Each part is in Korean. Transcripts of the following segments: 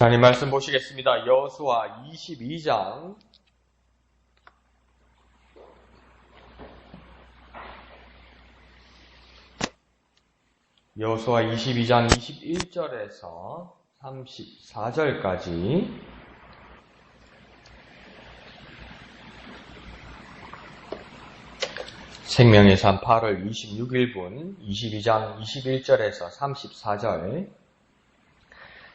하나님 말씀 보시겠습니다. 여호수아 22장 여호수아 22장 21절에서 34절까지 생명의 삶 8월 26일분 22장 21절에서 34절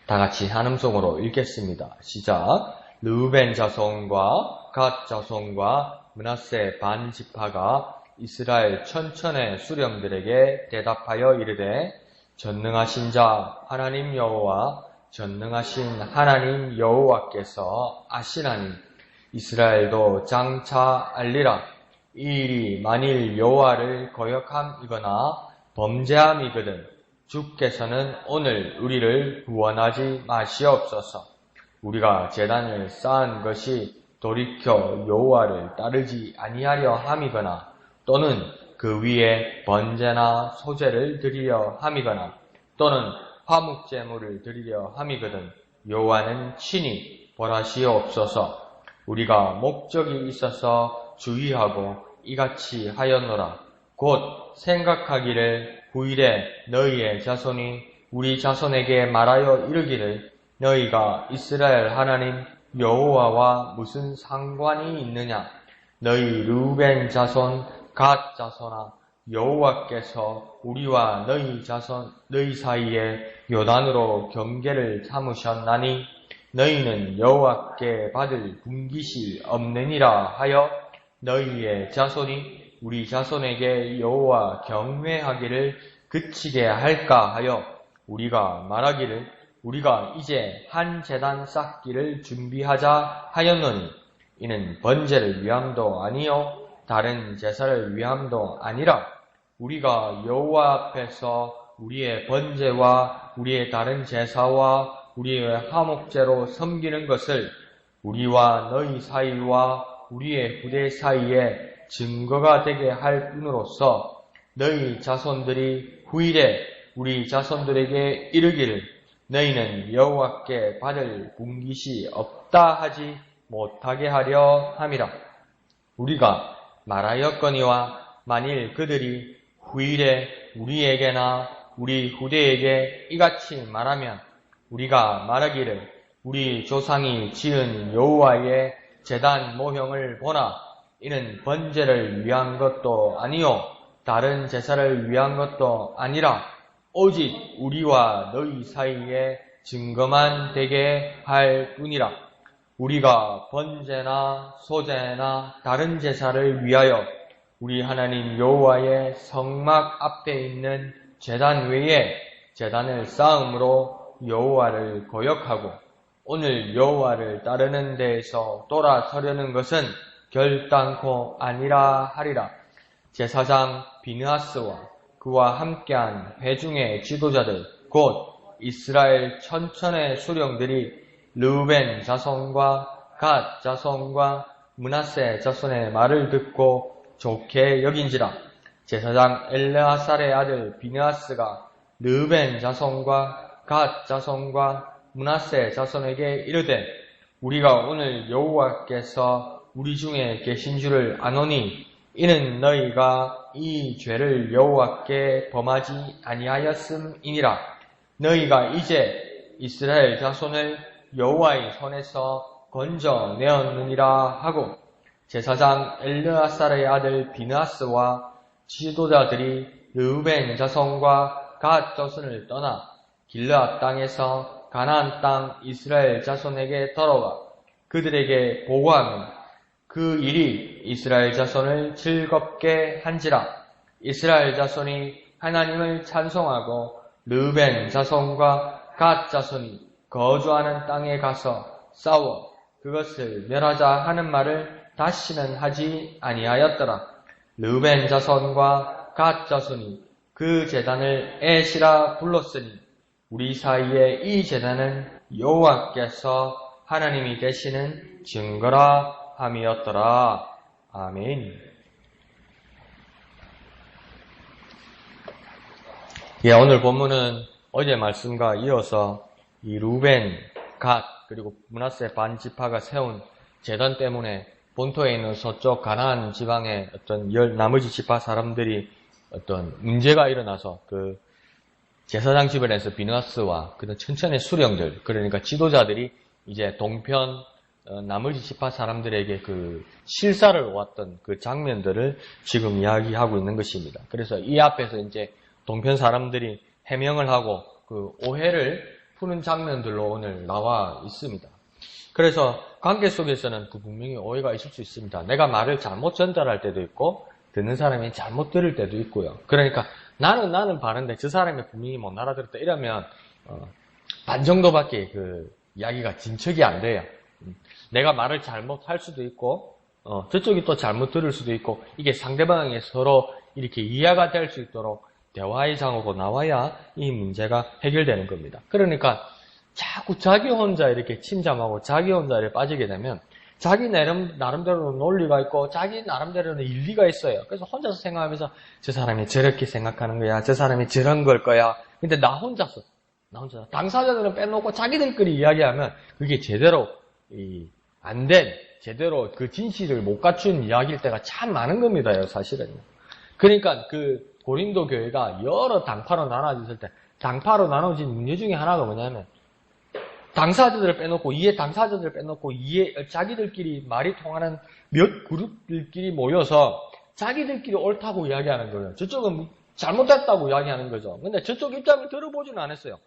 다 같이 한음성으로 읽겠습니다. 시작. 르우벤 자손과 갓 자손과 므낫세 반 지파가 이스라엘 천천의 수령들에게 대답하여 이르되 전능하신 자 하나님 여호와 전능하신 하나님 여호와께서 아시나니 이스라엘도 장차 알리라. 이 일이 만일 여호와를 거역함이거나 범죄함이거든 주께서는 오늘 우리를 구원하지 마시옵소서. 우리가 제단을 쌓은 것이 돌이켜 여호와를 따르지 아니하려 함이거나 또는 그 위에 번제나 소제를 드리려 함이거나 또는 화목제물을 드리려 함이거든 여호와는 친히 벌하시옵소서. 우리가 목적이 있어서 주의하고 이같이 하였노라. 곧 생각하기를 후일에 너희의 자손이 우리 자손에게 말하여 이르기를 너희가 이스라엘 하나님 여호와와 무슨 상관이 있느냐. 너희 르우벤 자손 갓 자손아 여호와께서 우리와 너희 사이에 요단으로 경계를 삼으셨나니 너희는 여호와께 받을 분깃이 없느니라 하여 너희의 자손이 우리 자손에게 여호와 경외하기를 그치게 할까 하여 우리가 말하기를 우리가 이제 한 제단 쌓기를 준비하자 하였노니 이는 번제를 위함도 아니요 다른 제사를 위함도 아니라 우리가 여호와 앞에서 우리의 번제와 우리의 다른 제사와 우리의 화목제로 섬기는 것을 우리와 너희 사이와 우리의 후대 사이에 증거가 되게 할 뿐으로서 너희 자손들이 후일에 우리 자손들에게 이르기를 너희는 여호와께 받을 분깃이 없다 하지 못하게 하려 함이라. 우리가 말하였거니와 만일 그들이 후일에 우리에게나 우리 후대에게 이같이 말하면 우리가 말하기를 우리 조상이 지은 여호와의 제단 모형을 보나 이는 번제를 위한 것도 아니요 다른 제사를 위한 것도 아니라 오직 우리와 너희 사이에 증거만 되게 할 뿐이라. 우리가 번제나 소제나 다른 제사를 위하여 우리 하나님 여호와의 성막 앞에 있는 제단 외에 제단을 쌓음으로 여호와를 거역하고 오늘 여호와를 따르는 데에서 돌아서려는 것은 결단코 아니라 하리라. 제사장 비느하스와 그와 함께한 회중의 지도자들 곧 이스라엘 천천의 수령들이 르우벤 자손과 갓 자손과 므낫세 자손의 말을 듣고 좋게 여긴지라. 제사장 엘르아살의 아들 비느하스가 르우벤 자손과 갓 자손과 므낫세 자손에게 이르되 우리가 오늘 여호와께서 우리 중에 계신 줄을 아노니 이는 너희가 이 죄를 여호와께 범하지 아니하였음이니라. 너희가 이제 이스라엘 자손을 여호와의 손에서 건져내었느니라 하고 제사장 엘르아살의 아들 비느하스와 지도자들이 르우벤 자손과 갓 자손을 떠나 길르앗 땅에서 가나안 땅 이스라엘 자손에게 돌아와 그들에게 보고하며 그 일이 이스라엘 자손을 즐겁게 한지라. 이스라엘 자손이 하나님을 찬송하고 르우벤 자손과 갓 자손이 거주하는 땅에 가서 싸워 그것을 멸하자 하는 말을 다시는 하지 아니하였더라. 르우벤 자손과 갓 자손이 그 제단을 에시라 불렀으니 우리 사이에 이 제단은 여호와께서 하나님이 되시는 증거라 함이었더라. 아멘. 오늘 본문은 어제 말씀과 이어서 이 르우벤 갓, 그리고 므낫세 반 지파가 세운 제단 때문에 본토에 있는 서쪽 가나안 지방의 어떤 나머지 지파 사람들이 어떤 문제가 일어나서 그 제사장 집안에서 비느하스와 그런 천천의 수령들, 그러니까 지도자들이 이제 동편 나머지 지파 사람들에게 그 실사를 왔던 그 장면들을 지금 이야기하고 있는 것입니다. 그래서 이 앞에서 이제 동편 사람들이 해명을 하고 그 오해를 푸는 장면들로 오늘 나와 있습니다. 그래서 관계 속에서는 그 분명히 오해가 있을 수 있습니다. 내가 말을 잘못 전달할 때도 있고 듣는 사람이 잘못 들을 때도 있고요. 그러니까 나는 바른데 저 사람이 분명히 못 알아들었다 이러면 반 정도밖에 그 이야기가 진척이 안 돼요. 내가 말을 잘못할 수도 있고 저쪽이 또 잘못 들을 수도 있고 이게 상대방이 서로 이렇게 이해가 될 수 있도록 대화의 장으로 나와야 이 문제가 해결되는 겁니다. 그러니까 자꾸 자기 혼자 이렇게 침잠하고 자기 혼자 이렇게 빠지게 되면 자기 나름대로는 논리가 있고 자기 나름대로는 일리가 있어요. 그래서 혼자서 생각하면서 저 사람이 저렇게 생각하는 거야. 저 사람이 저런 걸 거야. 근데 나 혼자서 당사자들은 빼놓고 자기들끼리 이야기하면 그게 제대로 안 된, 제대로 그 진실을 못 갖춘 이야기일 때가 참 많은 겁니다. 사실은. 그러니까 그 고린도 교회가 여러 당파로 나눠졌을 때 당파로 나눠진 문제 중에 하나가 뭐냐면 당사자들을 빼놓고 자기들끼리 말이 통하는 몇 그룹들끼리 모여서 자기들끼리 옳다고 이야기하는 거예요. 저쪽은 잘못했다고 이야기하는 거죠. 근데 저쪽 입장을 들어보지는 않았어요.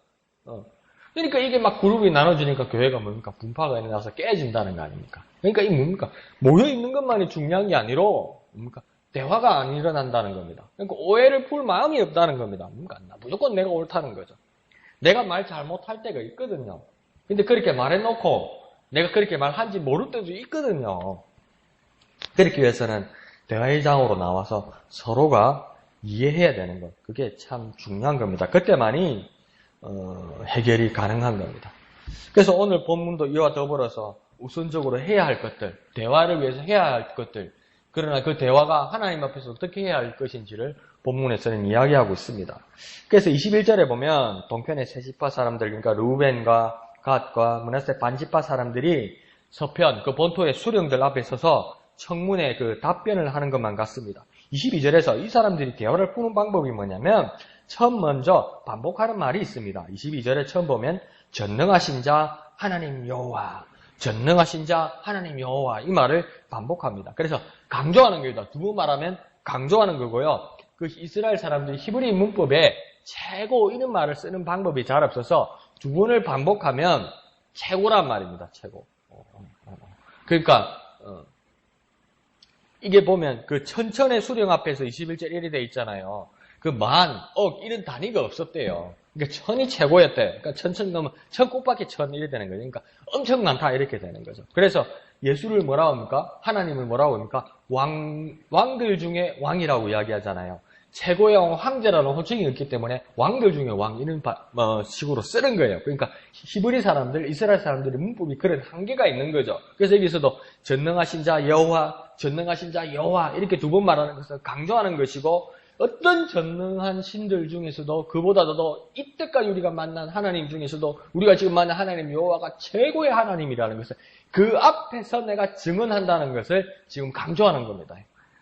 그러니까 이게 막 그룹이 나눠지니까 교회가 뭡니까? 분파가 일어나서 깨진다는 거 아닙니까? 그러니까 이 뭡니까? 모여있는 것만이 중요한 게 아니라 뭡니까? 대화가 안 일어난다는 겁니다. 그러니까 오해를 풀 마음이 없다는 겁니다. 뭡니까? 무조건 내가 옳다는 거죠. 내가 말 잘못할 때가 있거든요. 근데 그렇게 말해놓고 내가 그렇게 말한지 모를 때도 있거든요. 그렇기 위해서는 대화의 장으로 나와서 서로가 이해해야 되는 것. 그게 참 중요한 겁니다. 그때만이 해결이 가능한 겁니다. 그래서 오늘 본문도 이와 더불어서 우선적으로 해야 할 것들, 대화를 위해서 해야 할 것들, 그러나 그 대화가 하나님 앞에서 어떻게 해야 할 것인지를 본문에서는 이야기하고 있습니다. 그래서 21절에 보면 동편의 세 지파 사람들, 그러니까 르우벤과 갓과 므낫세 반지파 사람들이 서편 그 본토의 수령들 앞에 서서 청문회 그 답변을 하는 것만 같습니다. 22절에서 이 사람들이 대화를 푸는 방법이 뭐냐면 처음 먼저 반복하는 말이 있습니다. 22절에 처음 보면 전능하신 자 하나님 여호와, 전능하신 자 하나님 여호와 이 말을 반복합니다. 그래서 강조하는 겁니다. 두 번 말하면 강조하는 거고요. 그 이스라엘 사람들이 히브리 문법에 최고 이런 말을 쓰는 방법이 잘 없어서 두 번을 반복하면 최고란 말입니다. 최고. 그러니까 이게 보면 그 천천의 수령 앞에서 21절 1이 돼 있잖아요. 그 만, 억 이런 단위가 없었대요. 그러니까 천이 최고였대요. 그러니까 천천 넘으면 천 곱하기 천 이렇게 되는 거죠. 그러니까 엄청 많다 이렇게 되는 거죠. 그래서 예수를 뭐라고 합니까? 하나님을 뭐라고 합니까? 왕들 중에 왕이라고 이야기하잖아요. 최고의 황제라는 호칭이 있기 때문에 왕들 중에 왕 이런 식으로 쓰는 거예요. 그러니까 히브리 사람들, 이스라엘 사람들의 문법이 그런 한계가 있는 거죠. 그래서 여기서도 전능하신 자 여호와, 전능하신 자 여호와 이렇게 두 번 말하는 것을 강조하는 것이고 어떤 전능한 신들 중에서도 그보다도 더 이때까지 우리가 만난 하나님 중에서도 우리가 지금 만난 하나님 여호와가 최고의 하나님이라는 것을 그 앞에서 내가 증언한다는 것을 지금 강조하는 겁니다.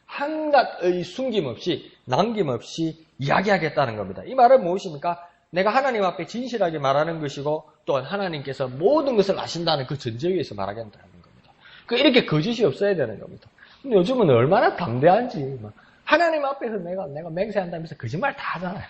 한갓의 숨김없이 남김없이 이야기하겠다는 겁니다. 이 말은 무엇입니까? 내가 하나님 앞에 진실하게 말하는 것이고 또한 하나님께서 모든 것을 아신다는 그 전제 위에서 말하겠다는 겁니다. 이렇게 거짓이 없어야 되는 겁니다. 근데 요즘은 얼마나 담대한지 하나님 앞에서 내가 맹세한다면서 거짓말 다 하잖아요.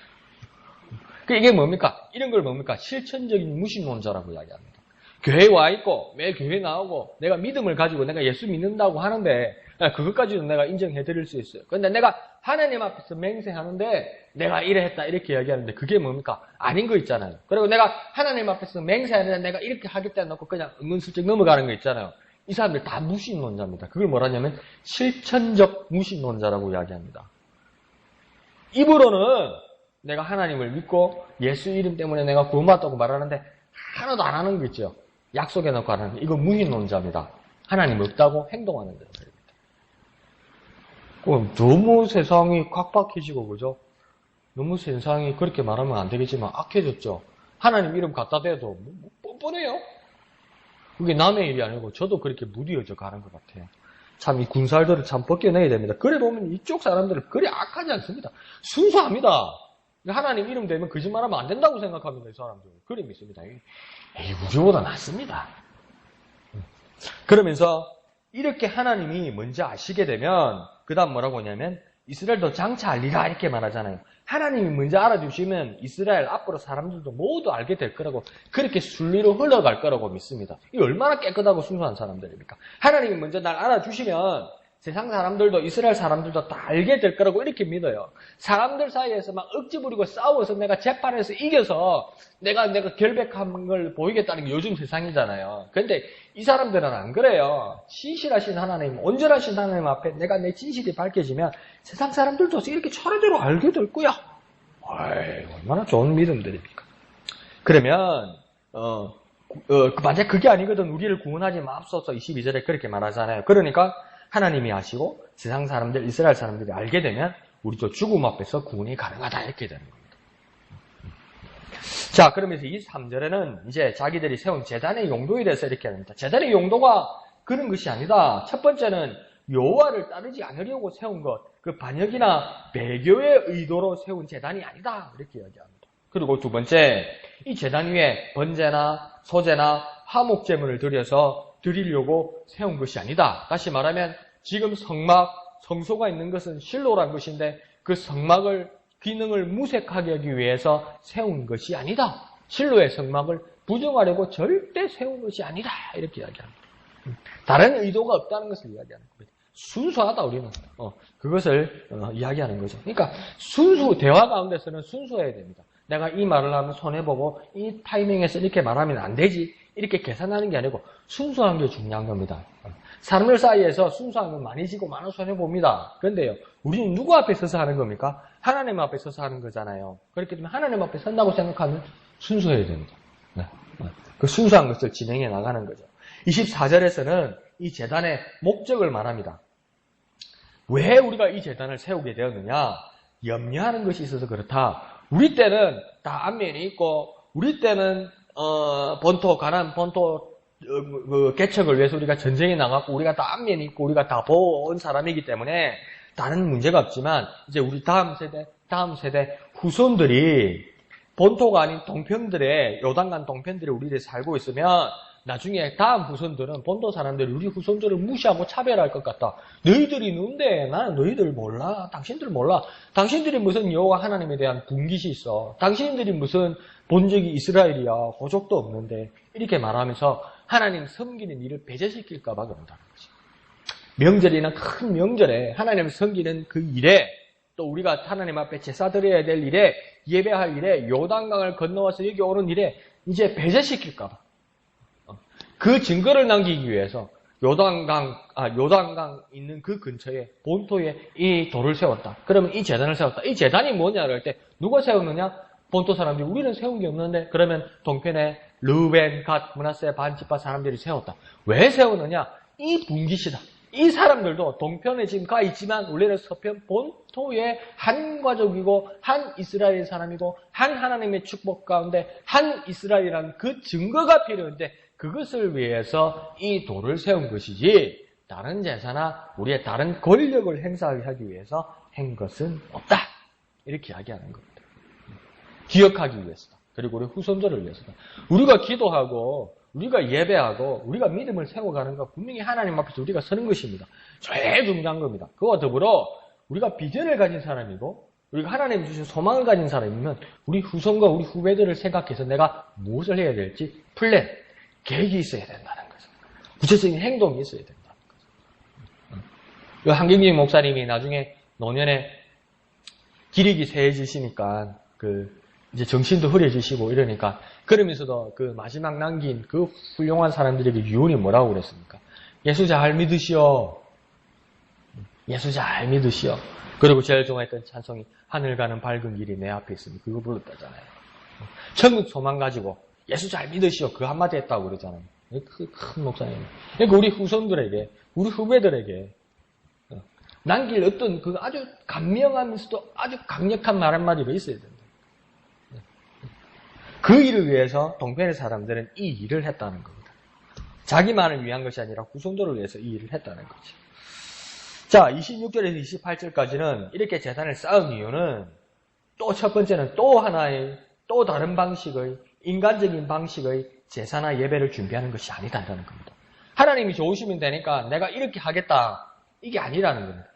이게 뭡니까? 이런 걸 뭡니까? 실천적인 무신론자라고 이야기합니다. 교회에 와 있고 매일 교회 나오고 내가 믿음을 가지고 내가 예수 믿는다고 하는데 그것까지는 내가 인정해 드릴 수 있어요. 그런데 내가 하나님 앞에서 맹세하는데 내가 이랬다 이렇게 이야기하는데 그게 뭡니까? 아닌 거 있잖아요. 그리고 내가 하나님 앞에서 맹세하는데 내가 이렇게 하겠다 해놓고 그냥 은근슬쩍 넘어가는 거 있잖아요. 이 사람들 다 무신론자입니다. 그걸 뭐라냐면 실천적 무신론자라고 이야기합니다. 입으로는 내가 하나님을 믿고 예수 이름 때문에 내가 구원받았다고 말하는데 하나도 안 하는 거 있죠. 약속해놓고 안 하는 거. 이거 무신론자입니다. 하나님 없다고 행동하는 거예요. 너무 세상이 꽉박해지고 그죠? 너무 세상이 그렇게 말하면 안 되겠지만 악해졌죠. 하나님 이름 갖다 대도 뻔뻔해요. 그게 남의 일이 아니고 저도 그렇게 무디어져 가는 것 같아요. 참 이 군살들을 참 벗겨내야 됩니다. 그래 보면 이쪽 사람들은 그리 악하지 않습니다. 순수합니다. 하나님 이름 되면 거짓말하면 안 된다고 생각합니다. 이 사람들. 그래 믿습니다. 에이, 우리보다 낫습니다. 그러면서 이렇게 하나님이 먼저 아시게 되면 그 다음 뭐라고 하냐면 이스라엘도 장차 알리라 이렇게 말하잖아요. 하나님이 먼저 알아주시면 이스라엘 앞으로 사람들도 모두 알게 될 거라고 그렇게 순리로 흘러갈 거라고 믿습니다. 이 얼마나 깨끗하고 순수한 사람들입니까? 하나님이 먼저 날 알아주시면 세상 사람들도 이스라엘 사람들도 다 알게 될 거라고 이렇게 믿어요. 사람들 사이에서 막 억지 부리고 싸워서 내가 재판에서 이겨서 내가 결백한 걸 보이겠다는 게 요즘 세상이잖아요. 그런데 이 사람들은 안 그래요. 진실하신 하나님, 온전하신 하나님 앞에 내가 내 진실이 밝혀지면 세상 사람들도 이렇게 차례대로 알게 될 거야. 얼마나 좋은 믿음들입니까? 그러면 만약 그게 아니거든 우리를 구원하지 마옵소서 22절에 그렇게 말하잖아요. 그러니까 하나님이 아시고 세상 사람들, 이스라엘 사람들이 알게 되면 우리도 죽음 앞에서 구원이 가능하다 이렇게 되는 겁니다. 자, 그러면서 이 3절에는 이제 자기들이 세운 제단의 용도에 대해서 이렇게 합니다. 제단의 용도가 그런 것이 아니다. 첫 번째는 여호와를 따르지 않으려고 세운 것, 그 반역이나 배교의 의도로 세운 제단이 아니다 이렇게 이야기합니다. 그리고 두 번째, 이 제단 위에 번제나 소제나 화목제물을 드리려고 세운 것이 아니다. 다시 말하면 지금 성소가 있는 것은 실로란 것인데 그 성막을 기능을 무색하게 하기 위해서 세운 것이 아니다. 실로의 성막을 부정하려고 절대 세운 것이 아니다. 이렇게 이야기합니다. 다른 의도가 없다는 것을 이야기하는 겁니다. 순수하다 우리는. 그것을 이야기하는 거죠. 그러니까 대화 가운데서는 순수해야 됩니다. 내가 이 말을 하면 손해보고 이 타이밍에서 이렇게 말하면 안 되지. 이렇게 계산하는 게 아니고 순수한 게 중요한 겁니다. 사람들 사이에서 순수한 건 많이 지고 많은 손해봅니다. 그런데요, 우리는 누구 앞에 서서 하는 겁니까? 하나님 앞에 서서 하는 거잖아요. 그렇기 때문에 하나님 앞에 선다고 생각하면 순수해야 됩니다. 그 순수한 것을 진행해 나가는 거죠. 24절에서는 이 제단의 목적을 말합니다. 왜 우리가 이 제단을 세우게 되었느냐? 염려하는 것이 있어서 그렇다. 우리 때는 다 안면이 있고 우리 때는 가난 본토 개척을 위해서 우리가 전쟁에 나갔고 우리가 다 안면이 있고 우리가 다 보온 사람이기 때문에 다른 문제가 없지만 이제 우리 다음 세대 후손들이 본토가 아닌 동편들의 요단강 동편들에 우리들이 살고 있으면 나중에 다음 후손들은 본토 사람들이 우리 후손들을 무시하고 차별할 것 같다. 너희들이 누군데 나는 너희들 몰라. 당신들 몰라. 당신들이 무슨 여호와 하나님에 대한 분깃이 있어. 당신들이 무슨 본적이 이스라엘이야. 호족도 없는데 이렇게 말하면서 하나님 섬기는 일을 배제시킬까 봐 그런다는 거지. 명절이나 큰 명절에 하나님을 섬기는 그 일에 또 우리가 하나님 앞에 제사 드려야 될 일에 예배할 일에 요단강을 건너와서 여기 오는 일에 이제 배제시킬까 봐. 그 증거를 남기기 위해서 요단강 있는 그 근처에 본토에 이 돌을 세웠다. 그러면 이 제단을 세웠다. 이 제단이 뭐냐 할 때 누가 세웠느냐? 본토 사람들이 우리는 세운 게 없는데 그러면 동편에 르벤, 갓, 므낫세, 반지파 사람들이 세웠다. 왜 세웠느냐? 이 분깃이다. 이 사람들도 동편에 지금 가 있지만 원래는 서편 본토의 한 가족이고 한 이스라엘 사람이고 한 하나님의 축복 가운데 한 이스라엘이라는 그 증거가 필요한데 그것을 위해서 이 돌을 세운 것이지 다른 제사나 우리의 다른 권력을 행사하기 위해서 한 것은 없다. 이렇게 이야기하는 겁니다. 기억하기 위해서다. 그리고 우리 후손들을 위해서다. 우리가 기도하고 우리가 예배하고 우리가 믿음을 세워가는 것 분명히 하나님 앞에서 우리가 서는 것입니다. 제일 중요한 겁니다. 그와 더불어 우리가 비전을 가진 사람이고 우리가 하나님 주신 소망을 가진 사람이면 우리 후손과 우리 후배들을 생각해서 내가 무엇을 해야 될지 플랜, 계획이 있어야 된다는 거죠. 구체적인 행동이 있어야 된다는 거죠. 한경진 목사님이 나중에 노년에 기력이 세해지시니까 이제 정신도 흐려지시고 이러니까 그러면서도 그 마지막 남긴 그 훌륭한 사람들에게 유언이 뭐라고 그랬습니까? 예수 잘 믿으시오. 예수 잘 믿으시오. 그리고 제일 좋아했던 찬송이 하늘 가는 밝은 길이 내 앞에 있으니 그거 불렀다잖아요. 천국 소망 가지고 예수 잘 믿으시오. 그 한마디 했다고 그러잖아요. 큰 목사님. 그러니까 우리 후손들에게, 우리 후배들에게 남길 어떤 그 아주 감명하면서도 아주 강력한 말 한마디가 있어야 된다. 그 일을 위해서 동편의 사람들은 이 일을 했다는 겁니다. 자기만을 위한 것이 아니라 후손들을 위해서 이 일을 했다는 거죠. 자, 26절에서 28절까지는 이렇게 제단을 쌓은 이유는 또 첫 번째는 또 하나의 또 다른 방식의 인간적인 방식의 제사나 예배를 준비하는 것이 아니다라는 겁니다. 하나님이 좋으시면 되니까 내가 이렇게 하겠다. 이게 아니라는 겁니다.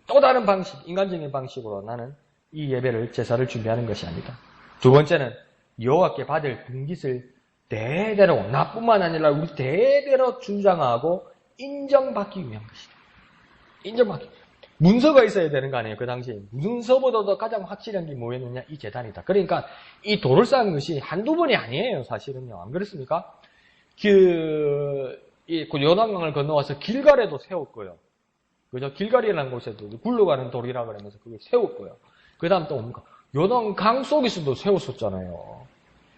또 다른 방식, 인간적인 방식으로 나는 이 예배를, 제사를 준비하는 것이 아니다. 두 번째는 여호와께 받을 분깃을 대대로, 나뿐만 아니라 우리 대대로 주장하고 인정받기 위한 것이다. 인정받기. 문서가 있어야 되는 거 아니에요, 그 당시에. 문서보다도 가장 확실한 게 뭐였느냐? 이 제단이다. 그러니까 이 돌을 쌓은 것이 한두 번이 아니에요, 사실은요. 안 그렇습니까? 요단강을 건너와서 길갈에도 세웠고요. 그죠? 길갈이라는 곳에도 굴러가는 돌이라 그러면서 그걸 세웠고요. 그 다음 또 뭡니까? 요단강 속에서도 세웠었잖아요.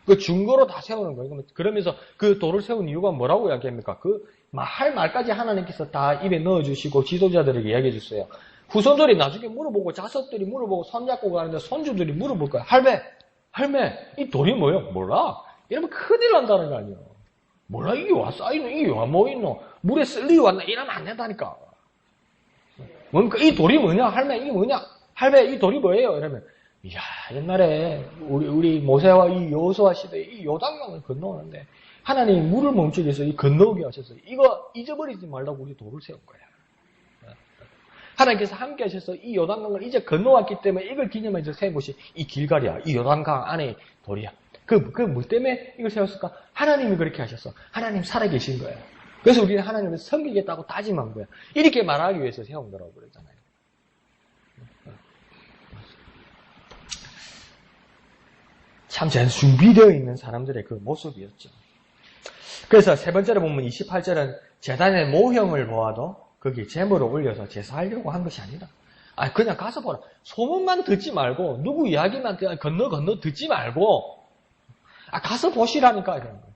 그 증거로 다 세우는 거예요. 그러면서 그 돌을 세운 이유가 뭐라고 이야기합니까? 할 말까지 하나님께서 다 입에 넣어주시고 지도자들에게 이야기해 줬어요. 후손들이 나중에 물어보고 자손들이 물어보고 손잡고 가는데 손주들이 물어볼 거야. 할매, 이 돌이 뭐예요? 몰라. 이러면 큰일 난다는 거 아니에요. 몰라, 이게 와 쌓이노? 이게 와 뭐 있노? 물에 쓸리 왔나? 이러면 안 된다니까. 뭡니까? 이 돌이 뭐냐? 할매, 이게 뭐냐? 할매, 이 돌이 뭐예요? 이러면, 이야, 옛날에 우리 모세와 이 여호수아 시대에 이 요단강을 건너오는데 하나님이 물을 멈추기 위해서 이 건너오게 하셨어요. 이거 잊어버리지 말라고 우리 돌을 세운 거야. 하나님께서 함께 하셔서 이 요단강을 이제 건너왔기 때문에 이걸 기념해서 세운 것이 이 길갈이야. 이 요단강 안에 돌이야. 뭐 때문에 이걸 세웠을까? 하나님이 그렇게 하셨어. 하나님 살아계신 거예요. 그래서 우리는 하나님을 섬기겠다고 다짐한 거야. 이렇게 말하기 위해서 세운 거라고 그러잖아요. 참 잘 준비되어 있는 사람들의 그 모습이었죠. 그래서 세 번째로 보면 28절은 제단의 모형을 보아도 거기 제물을 올려서 제사하려고 한 것이 아니다. 그냥 가서 보라. 소문만 듣지 말고 누구 이야기만 건너 듣지 말고 가서 보시라니까 이런 거예요.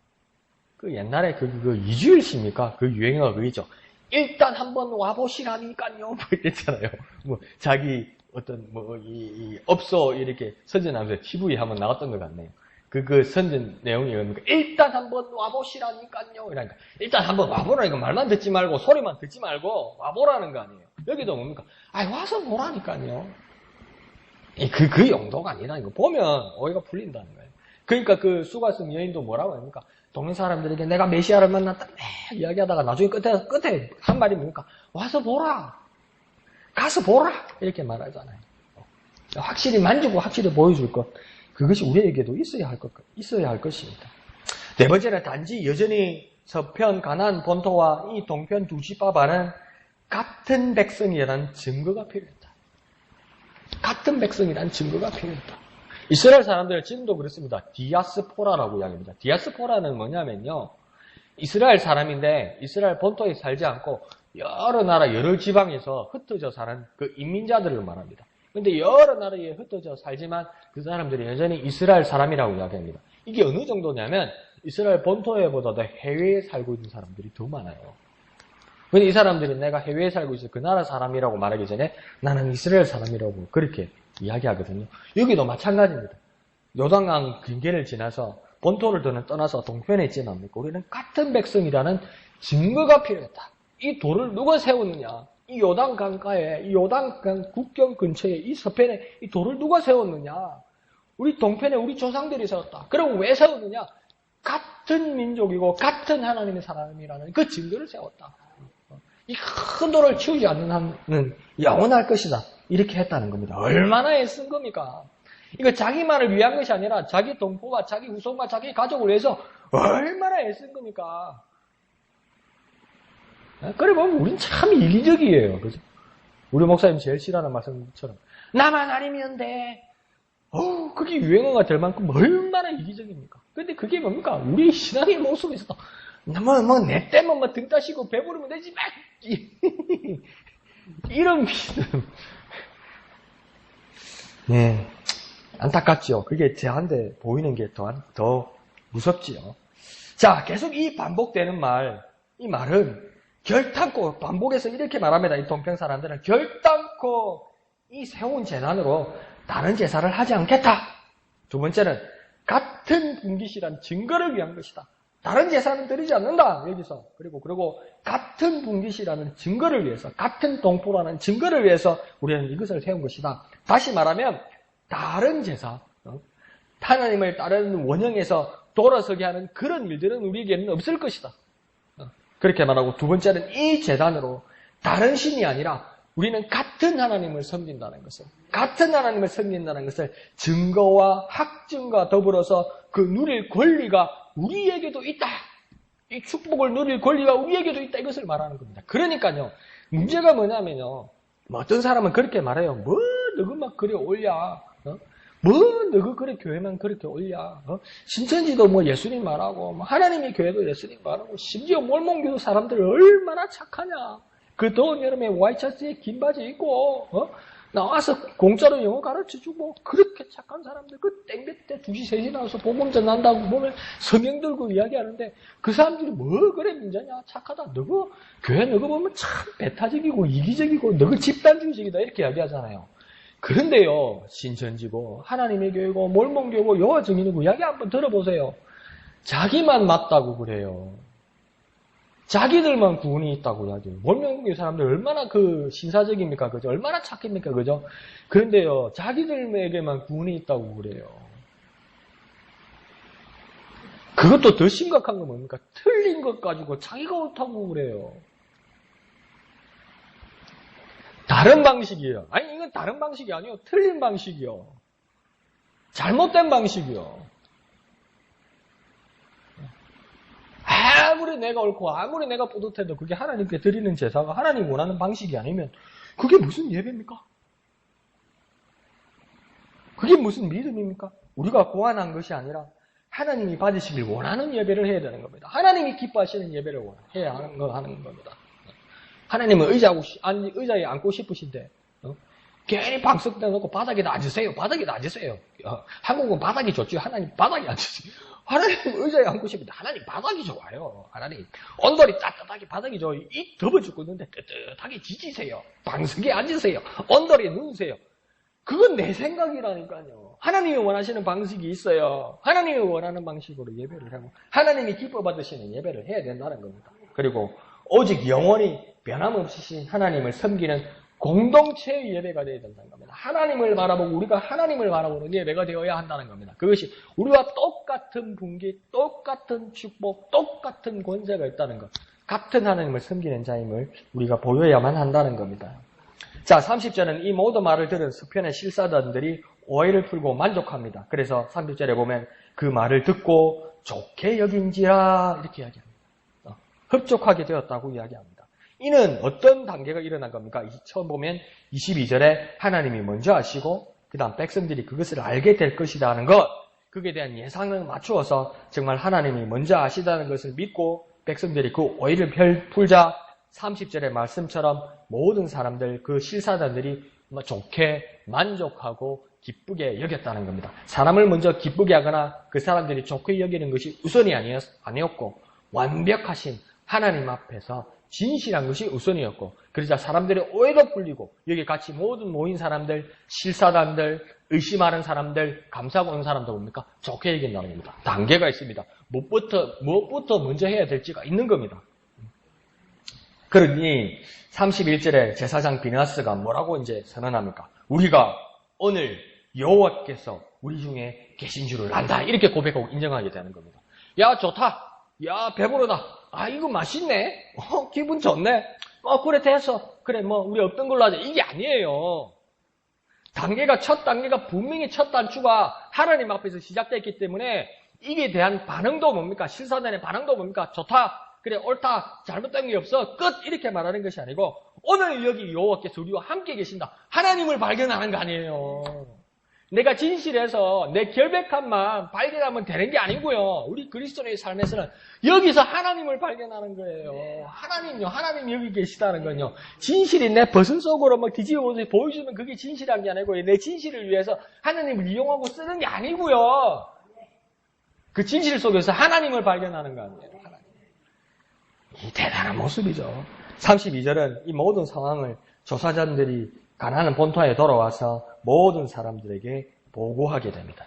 그 옛날에 그 이주일십니까? 그 유행어가 그이죠. 일단 한번 와보시라니까요. 뭐 이랬잖아요. 자기 어떤 이 업소 이렇게 선전하면서 TV에 한번 나왔던 것 같네요. 그 선전 내용이 뭡니까? 일단 한번 와보시라니까요. 이러니까 일단 한번 와보라니까 말만 듣지 말고 소리만 듣지 말고 와보라는 거 아니에요. 여기도 뭡니까? 와서 보라니까요. 그 용도가 아니라는 거. 보면 오해가 풀린다는 거예요. 그러니까 그 수가성 여인도 뭐라고 합니까? 동네 사람들에게 내가 메시아를 만났다 이야기하다가 나중에 끝에 한 말이 뭡니까? 와서 보라. 가서 보라. 이렇게 말하잖아요. 확실히 만지고 확실히 보여줄 것. 그것이 우리에게도 있어야 할 것입니다. 네 번째는 단지 여전히 서편 가나안 본토와 이 동편 두 지파반은 같은 백성이라는 증거가 필요했다. 같은 백성이라는 증거가 필요했다. 이스라엘 사람들은 지금도 그렇습니다. 디아스포라라고 이야기합니다. 디아스포라는 뭐냐면요. 이스라엘 사람인데 이스라엘 본토에 살지 않고 여러 나라, 여러 지방에서 흩어져 사는 그 인민자들을 말합니다. 그런데 여러 나라에 흩어져 살지만 그 사람들이 여전히 이스라엘 사람이라고 이야기합니다. 이게 어느 정도냐면 이스라엘 본토에보다도 해외에 살고 있는 사람들이 더 많아요. 근데 이 사람들이 내가 해외에 살고 있어 그 나라 사람이라고 말하기 전에 나는 이스라엘 사람이라고 그렇게 이야기하거든요. 여기도 마찬가지입니다. 요단강 빙계를 지나서 본토를 떠나서 동편에 있지 않습니까? 우리는 같은 백성이라는 증거가 필요했다. 이 돌을 누가 세웠느냐? 이 요단강가에, 이 요단강 국경 근처에, 이 서편에 이 돌을 누가 세웠느냐? 우리 동편에 우리 조상들이 세웠다. 그럼 왜 세웠느냐? 같은 민족이고 같은 하나님의 사람이라는 그 증거를 세웠다. 이 큰 돌을 치우지 않는 한은 영원할 것이다. 이렇게 했다는 겁니다. 얼마나 애쓴 겁니까? 이거 자기만을 위한 것이 아니라 자기 동포와 자기 후손과 자기 가족을 위해서 얼마나 애쓴 겁니까? 그래 보면 우린 참 이기적이에요. 그죠? 우리 목사님 제일 싫어하는 말씀처럼 나만 아니면 돼. 그게 유행어가 될 만큼 얼마나 이기적입니까? 근데 그게 뭡니까? 우리 신앙의 모습에서도 내 때만 등 따시고 배부르면 되지 막 이런 믿음. 네, 안타깝죠. 그게 저한테 보이는 게 더 무섭지요. 자, 계속 이 반복되는 말, 이 말은 결단코 반복해서 이렇게 말합니다. 이 동평 사람들은 결단코 이 세운 재단으로 다른 제사를 하지 않겠다. 두 번째는 같은 분깃이란 증거를 위한 것이다. 다른 제사는 드리지 않는다. 여기서. 그리고 같은 분깃이라는 증거를 위해서, 같은 동포라는 증거를 위해서 우리는 이것을 세운 것이다. 다시 말하면 다른 제사, 하나님을 다른 원형에서 돌아서게 하는 그런 일들은 우리에게는 없을 것이다. 그렇게 말하고 두 번째는 이 제단으로 다른 신이 아니라 우리는 같은 하나님을 섬긴다는 것을, 같은 하나님을 섬긴다는 것을 증거와 확증과 더불어서 그 누릴 권리가 우리에게도 있다. 이 축복을 누릴 권리가 우리에게도 있다. 이것을 말하는 겁니다. 그러니까요. 문제가 뭐냐면요. 어떤 사람은 그렇게 말해요. 뭐 너그 막 그래 올려. 뭐 너그 그래 교회만 그렇게 올려. 신천지도 뭐 예수님 말하고 뭐 하나님의 교회도 예수님 말하고 심지어 몰몬교도 사람들 얼마나 착하냐. 그 더운 여름에 와이셔츠에 긴 바지 입고 나와서 공짜로 영어 가르쳐주고 그렇게 착한 사람들 그 땡볕 때 2시 3시 나와서 복음 전한다고 보면 성경 들고 이야기하는데 그 사람들이 뭐 그래 문제냐 착하다 너그 교회 너그 보면 참 배타적이고 이기적이고 너그 집단주의적이다 이렇게 이야기하잖아요. 그런데요 신천지고 하나님의 교회고 몰몬교고 여호와 증인이고 이야기 한번 들어보세요. 자기만 맞다고 그래요. 자기들만 구원이 있다고 이야기해요. 몰몬교회 사람들 얼마나 그 신사적입니까? 그죠? 얼마나 착합니까? 그죠? 그런데요, 자기들에게만 구원이 있다고 그래요. 그것도 더 심각한 건 뭡니까? 틀린 것 가지고 자기가 옳다고 그래요. 다른 방식이에요. 아니, 이건 다른 방식이 아니에요. 틀린 방식이요. 잘못된 방식이요. 아무리 내가 옳고 아무리 내가 뿌듯해도 그게 하나님께 드리는 제사가 하나님 원하는 방식이 아니면 그게 무슨 예배입니까? 그게 무슨 믿음입니까? 우리가 고안한 것이 아니라 하나님이 받으시길 원하는 예배를 해야 되는 겁니다. 하나님이 기뻐하시는 예배를 해야 하는 겁니다. 하나님은 의자에 앉고 싶으신데 괜히 박수 내놓고 바닥에다 앉으세요. 바닥에다 앉으세요. 한국은 바닥이 좋죠. 하나님 바닥에 앉으세요. 하나님 의자에 앉고 싶은데 하나님 바닥이 좋아요. 하나님 온돌이 따뜻하게 바닥이 좋아요. 이 더워 죽겠는데 뜨뜻하게 지지세요. 방석에 앉으세요. 온돌에 누우세요. 그건 내 생각이라니까요. 하나님이 원하시는 방식이 있어요. 하나님이 원하는 방식으로 예배를 하고 하나님이 기뻐 받으시는 예배를 해야 된다는 겁니다. 그리고 오직 영원히 변함없으신 하나님을 섬기는 공동체의 예배가 되어야 된다는 겁니다. 하나님을 바라보고 우리가 하나님을 바라보는 예배가 되어야 한다는 겁니다. 그것이 우리와 똑같은 분기, 똑같은 축복, 똑같은 권세가 있다는 것. 같은 하나님을 섬기는 자임을 우리가 보여야만 한다는 겁니다. 자, 30절은 이 모든 말을 들은 스편의 실사단들이 오해를 풀고 만족합니다. 그래서 30절에 보면 그 말을 듣고 좋게 여긴지라 이렇게 이야기합니다. 흡족하게 되었다고 이야기합니다. 이는 어떤 단계가 일어난 겁니까? 처음 보면 22절에 하나님이 먼저 아시고 그 다음 백성들이 그것을 알게 될 것이다 하는 것, 그에 대한 예상을 맞추어서 정말 하나님이 먼저 아시다는 것을 믿고 백성들이 그 오해를 풀자 30절의 말씀처럼 모든 사람들, 그 실사단들이 좋게 만족하고 기쁘게 여겼다는 겁니다. 사람을 먼저 기쁘게 하거나 그 사람들이 좋게 여기는 것이 우선이 아니었고 완벽하신 하나님 앞에서 진실한 것이 우선이었고, 그러자 사람들의 오해도 풀리고 여기 같이 모든 모인 사람들, 실사단들, 의심하는 사람들, 감사하고 온 사람도 뭡니까? 좋게 여긴다는 겁니다. 단계가 있습니다. 무엇부터 먼저 해야 될지가 있는 겁니다. 그러니 31절에 제사장 비나스가 뭐라고 이제 선언합니까? 우리가 오늘 여호와께서 우리 중에 계신 줄을 안다. 이렇게 고백하고 인정하게 되는 겁니다. 야, 좋다. 야, 배부르다. 아, 이거 맛있네. 기분 좋네. 그래, 됐어. 그래, 우리 없던 걸로 하자. 이게 아니에요. 첫 단계가 분명히 첫 단추가 하나님 앞에서 시작됐기 때문에 이게 대한 반응도 뭡니까? 실사단의 반응도 뭡니까? 좋다. 그래, 옳다. 잘못된 게 없어. 끝. 이렇게 말하는 것이 아니고 오늘 여기 여호와께서 우리와 함께 계신다. 하나님을 발견하는 거 아니에요. 내가 진실해서 내 결백함만 발견하면 되는 게 아니고요. 우리 그리스도인의 삶에서는 여기서 하나님을 발견하는 거예요. 하나님 여기 계시다는 건요. 진실이 내 버선 속으로 뒤집어 보여주면 그게 진실한 게 아니고 내 진실을 위해서 하나님을 이용하고 쓰는 게 아니고요. 그 진실 속에서 하나님을 발견하는 거 아니에요. 이 대단한 모습이죠. 32절은 이 모든 상황을 조사자들이 가나안 본토에 돌아와서 모든 사람들에게 보고하게 됩니다.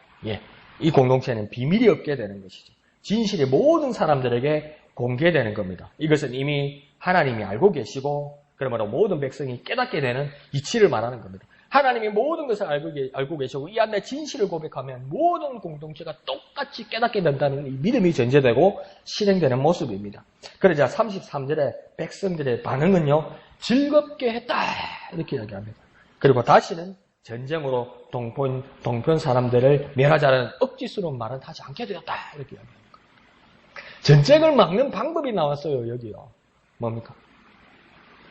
이 공동체는 비밀이 없게 되는 것이죠. 진실이 모든 사람들에게 공개되는 겁니다. 이것은 이미 하나님이 알고 계시고 그러므로 모든 백성이 깨닫게 되는 이치를 말하는 겁니다. 하나님이 모든 것을 알고 계시고 이 안에 진실을 고백하면 모든 공동체가 똑같이 깨닫게 된다는 이 믿음이 전제되고 실행되는 모습입니다. 그러자 33절에 백성들의 반응은요. 즐겁게 했다 이렇게 이야기합니다. 그리고 다시는 전쟁으로 동편 사람들을 멸하자는 억지스러운 말은 하지 않게 되었다 이렇게 이야기합니다. 전쟁을 막는 방법이 나왔어요. 여기요. 뭡니까?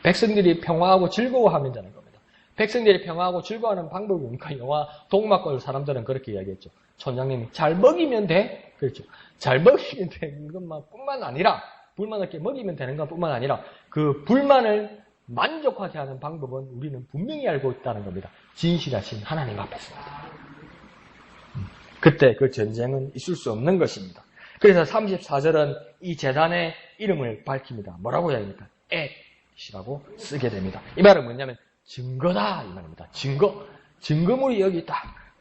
백성들이 평화하고 즐거워하면 되는 겁니다. 백성들이 평화하고 즐거워하는 방법이 뭡니까? 영화 동막골 사람들은 그렇게 이야기했죠. 촌장님이 잘 먹이면 돼. 그렇죠. 잘 먹이면 되는 것뿐만 아니라 불만 없게 먹이면 되는 것뿐만 아니라 그 불만을 만족하게 하는 방법은 우리는 분명히 알고 있다는 겁니다. 진실하신 하나님 앞에서입니다. 그때 그 전쟁은 있을 수 없는 것입니다. 그래서 34절은 이 제단의 이름을 밝힙니다. 뭐라고 해야 합니까? 엣이라고 쓰게 됩니다. 이 말은 뭐냐면 증거다 이 말입니다. 증거물이 여기 있다.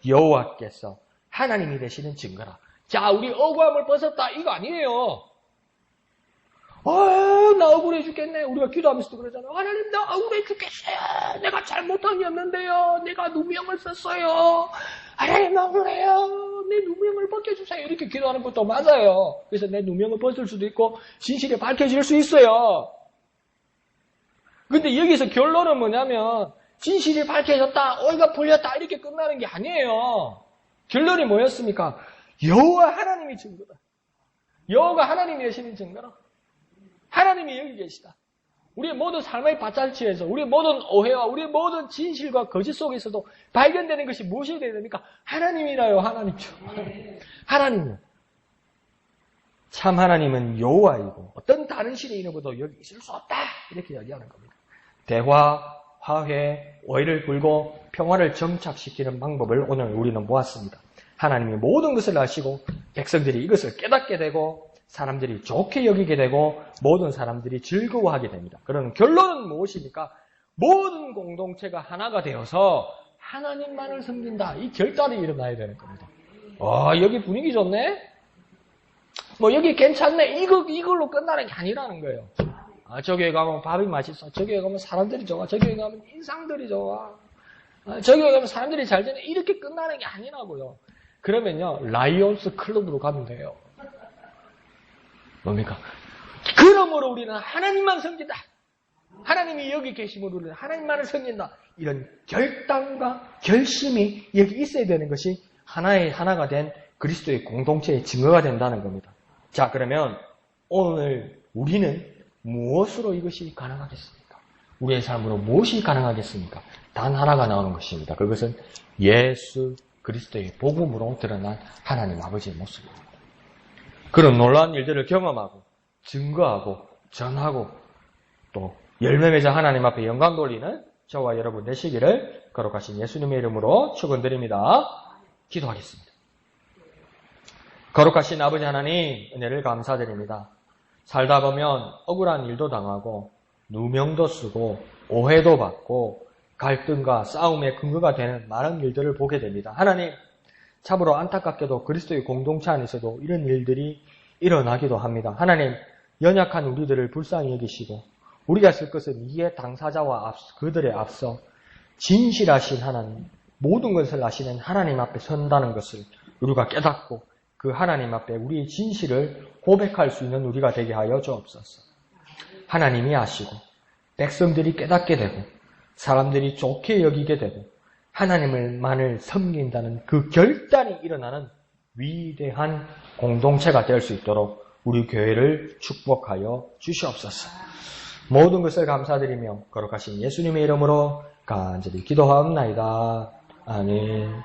여호와께서 하나님이 되시는 증거라. 자, 우리 억울함을 벗었다 이거 아니에요. 나 억울해 죽겠네. 우리가 기도하면서도 그러잖아요. 하나님 나 억울해 죽겠어요. 내가 잘못한이었는데요. 내가 누명을 썼어요. 하나님 나 억울해요. 내 누명을 벗겨주세요. 이렇게 기도하는 것도 맞아요. 그래서 내 누명을 벗을 수도 있고 진실이 밝혀질 수 있어요. 근데 여기서 결론은 뭐냐면 진실이 밝혀졌다. 오해가 풀렸다. 이렇게 끝나는 게 아니에요. 결론이 뭐였습니까? 여호와 하나님이 증거다. 여호가 하나님이 되시는 증거라. 하나님이 여기 계시다. 우리의 모든 삶의 밭자취에서 우리의 모든 오해와 우리의 모든 진실과 거짓 속에서도 발견되는 것이 무엇이 되어야 됩니까? 하나님이라요. 하나님이죠. 하나님이요. 참 하나님은 여호와이고 어떤 다른 신의 이름으로도 여기 있을 수 없다. 이렇게 이야기하는 겁니다. 대화, 화해, 오해를 풀고 평화를 정착시키는 방법을 오늘 우리는 보았습니다. 하나님이 모든 것을 아시고 백성들이 이것을 깨닫게 되고 사람들이 좋게 여기게 되고 모든 사람들이 즐거워하게 됩니다. 그런 결론은 무엇입니까? 모든 공동체가 하나가 되어서 하나님만을 섬긴다. 이 결단이 일어나야 되는 겁니다. 여기 분위기 좋네? 여기 괜찮네? 이걸로 끝나는 게 아니라는 거예요. 저기에 가면 밥이 맛있어. 저기에 가면 사람들이 좋아. 저기에 가면 인상들이 좋아. 저기에 가면 사람들이 잘 지내. 이렇게 끝나는 게 아니라고요. 그러면요, 라이온스 클럽으로 가면 돼요. 뭡니까? 그러므로 우리는 하나님만 섬긴다. 하나님이 여기 계심으로 우리는 하나님만을 섬긴다. 이런 결단과 결심이 여기 있어야 되는 것이 하나가 된 그리스도의 공동체의 증거가 된다는 겁니다. 자, 그러면 오늘 우리는 무엇으로 이것이 가능하겠습니까? 우리의 삶으로 무엇이 가능하겠습니까? 단 하나가 나오는 것입니다. 그것은 예수 그리스도의 복음으로 드러난 하나님 아버지의 모습입니다. 그런 놀라운 일들을 경험하고 증거하고 전하고 또 열매 맺어 하나님 앞에 영광 돌리는 저와 여러분 되시기를 거룩하신 예수님의 이름으로 축원드립니다. 기도하겠습니다. 거룩하신 아버지 하나님 은혜를 감사드립니다. 살다 보면 억울한 일도 당하고 누명도 쓰고 오해도 받고 갈등과 싸움의 근거가 되는 많은 일들을 보게 됩니다. 하나님, 참으로 안타깝게도 그리스도의 공동체 안에서도 이런 일들이 일어나기도 합니다. 하나님, 연약한 우리들을 불쌍히 여기시고 우리가 쓸 것은 이해 당사자와 그들의 앞서 진실하신 하나님, 모든 것을 아시는 하나님 앞에 선다는 것을 우리가 깨닫고 그 하나님 앞에 우리의 진실을 고백할 수 있는 우리가 되게 하여 주옵소서. 하나님이 아시고 백성들이 깨닫게 되고 사람들이 좋게 여기게 되고 하나님을만을 섬긴다는 그 결단이 일어나는 위대한 공동체가 될 수 있도록 우리 교회를 축복하여 주시옵소서. 모든 것을 감사드리며 거룩하신 예수님의 이름으로 간절히 기도하옵나이다. 아멘.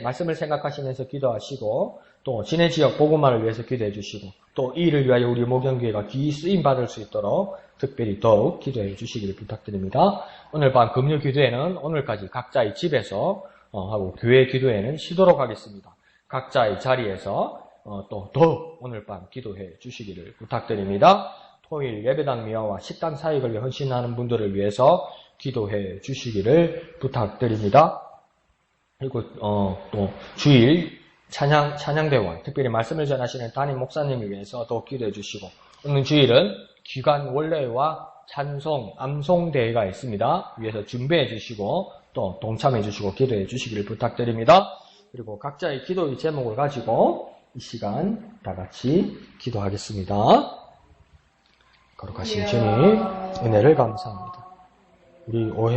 말씀을 생각하시면서 기도하시고 또 진해 지역 복음화를 위해서 기도해 주시고 또 이 일을 위하여 우리 목영교회가 귀히 쓰임 받을 수 있도록 특별히 더욱 기도해 주시기를 부탁드립니다. 오늘 밤 금요 기도회는 오늘까지 각자의 집에서 하고 교회 기도회는 쉬도록 하겠습니다. 각자의 자리에서 또 더 오늘 밤 기도해 주시기를 부탁드립니다. 토요일 예배당 미화와 식단 사역을 위해 헌신하는 분들을 위해서 기도해 주시기를 부탁드립니다. 그리고 또 주일 찬양대원, 특별히 말씀을 전하시는 담임 목사님을 위해서 더 기도해 주시고, 오늘 주일은 귀관 원래와 찬송, 암송대회가 있습니다. 위해서 준비해 주시고, 또 동참해 주시고, 기도해 주시기를 부탁드립니다. 그리고 각자의 기도의 제목을 가지고 이 시간 다 같이 기도하겠습니다. 거룩하신 주님, 은혜를 감사합니다. 우리 오해